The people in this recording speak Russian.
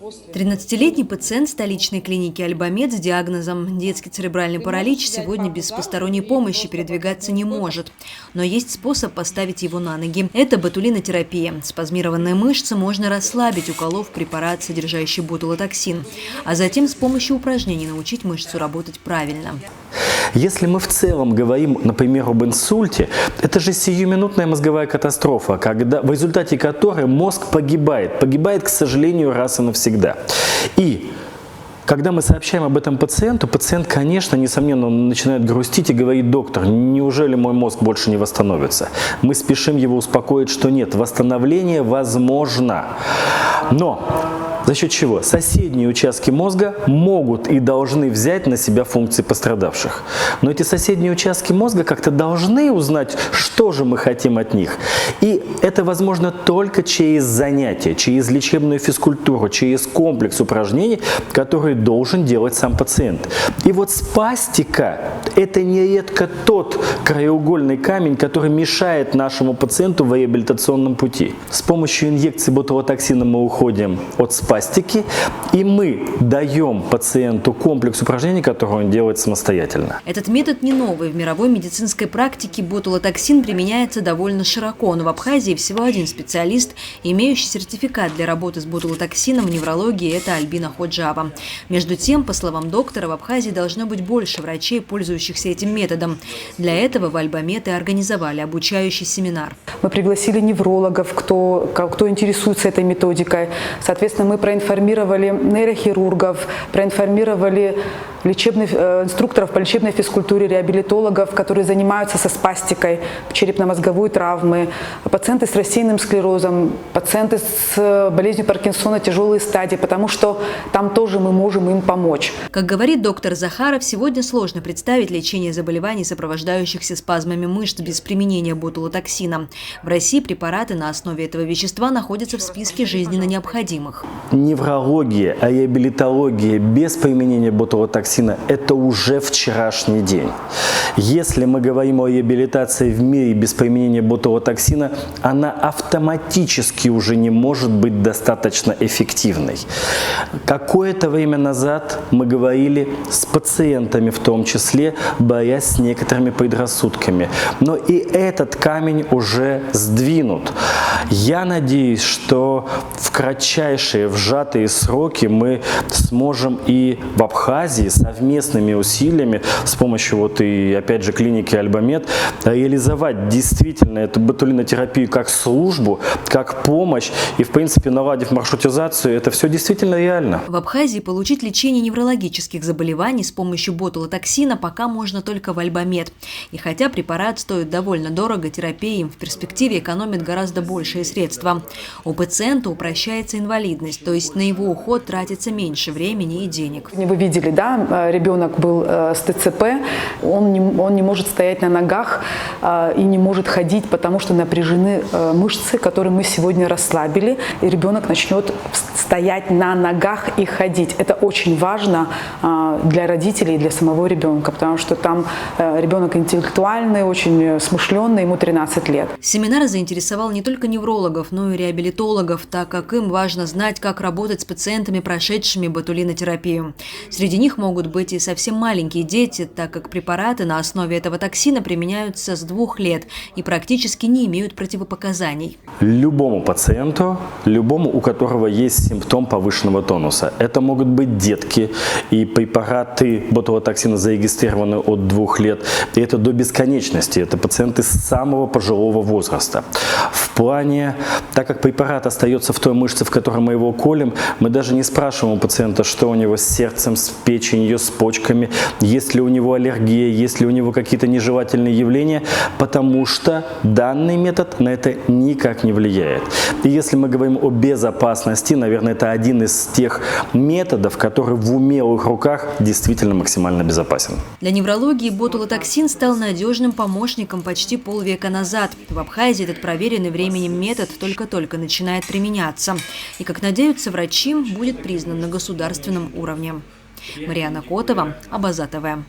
13-летний пациент столичной клиники «Альбамед» с диагнозом детский церебральный паралич сегодня без посторонней помощи передвигаться не может. Но есть способ поставить его на ноги. Это ботулинотерапия. Спазмированные мышцы можно расслабить, уколов препарат, содержащий ботулотоксин. А затем с помощью упражнений научить мышцу работать правильно. Если мы в целом говорим, например, об инсульте, это же сиюминутная мозговая катастрофа, в результате которой мозг погибает. Погибает, к сожалению, раз и навсегда. И когда мы сообщаем об этом пациенту, пациент, конечно, несомненно, он начинает грустить и говорит: доктор, неужели мой мозг больше не восстановится? Мы спешим его успокоить, что нет, восстановление возможно. Но за счет чего? Соседние участки мозга могут и должны взять на себя функции пострадавших. Но эти соседние участки мозга как-то должны узнать, что же мы хотим от них. И это возможно только через занятия, через лечебную физкультуру, через комплекс упражнений, который должен делать сам пациент. И вот спастика – это нередко тот краеугольный камень, который мешает нашему пациенту в реабилитационном пути. С помощью инъекции ботулотоксина мы уходим от спастики, и мы даем пациенту комплекс упражнений, которые он делает самостоятельно. Этот метод не новый. В мировой медицинской практике ботулотоксин применяется довольно широко, но в Абхазии всего один специалист, имеющий сертификат для работы с ботулотоксином в неврологии – это Альбина Ходжава. Между тем, по словам доктора, в Абхазии должно быть больше врачей, пользующихся этим методом. Для этого в Альбамед и организовали обучающий семинар. Мы пригласили неврологов, кто интересуется этой методикой. Соответственно, мы проинформировали нейрохирургов, проинформировали инструкторов по лечебной физкультуре, реабилитологов, которые занимаются со спастикой, черепно-мозговой травмы, пациенты с рассеянным склерозом, пациенты с болезнью Паркинсона тяжелые стадии, потому что там тоже мы можем им помочь. Как говорит доктор Захаров, сегодня сложно представить лечение заболеваний, сопровождающихся спазмами мышц без применения ботулотоксина. В России препараты на основе этого вещества находятся в списке жизненно необходимых. Неврология, реабилитология без применения ботулотоксина – это уже вчерашний день. Если мы говорим о реабилитации в мире без применения ботулотоксина, она автоматически уже не может быть достаточно эффективной. Какое-то время назад мы говорили с пациентами, в том числе, борясь с некоторыми предрассудками. Но и этот камень уже сдвинут. Я надеюсь, что в кратчайшие, в сжатые сроки мы сможем и в Абхазии совместными усилиями с помощью опять же клиники Альбамед реализовать действительно эту ботулинотерапию как службу, как помощь и, в принципе, наладив маршрутизацию, это все действительно реально. В Абхазии получить лечение неврологических заболеваний с помощью ботулотоксина пока можно только в Альбамед. И хотя препарат стоит довольно дорого, терапия им в перспективе экономит гораздо большие средства. У пациента упрощается инвалидность, то есть на его уход тратится меньше времени и денег. Вы видели, да, ребенок был с ТЦП, он не может стоять на ногах и не может ходить, потому что напряжены мышцы, которые мы сегодня расслабили, и ребенок начнет стоять на ногах и ходить. Это очень важно для родителей и для самого ребенка, потому что там ребенок интеллектуальный, очень смышленный, ему 13 лет. Семинар заинтересовал не только неврологов, но и реабилитологов, так как им важно знать, как работать с пациентами, прошедшими ботулинотерапию. Среди них могут быть и совсем маленькие дети, так как препараты на основе этого токсина применяются с 2 лет и практически не имеют противопоказаний. Любому пациенту, любому, у которого есть симптом повышенного тонуса, это могут быть детки, и препараты ботулотоксина зарегистрированы от 2 лет, и это до бесконечности, это пациенты с самого пожилого возраста. В плане, так как препарат остается в той мышце, в которой мы его колем, мы даже не спрашиваем у пациента, что у него с сердцем, с печенью, с почками, есть ли у него аллергия, есть ли у него какие-то нежелательные явления, потому что данный метод на это никак не влияет. И если мы говорим о безопасности, наверное, это один из тех методов, который в умелых руках действительно максимально безопасен. Для неврологии ботулотоксин стал надежным помощником почти полвека назад. В Абхазии этот проверенный временем метод только-только начинает применяться. И, как надеются врачи, будет признан на государственном уровне. Марьяна Котова, Абаза ТВ.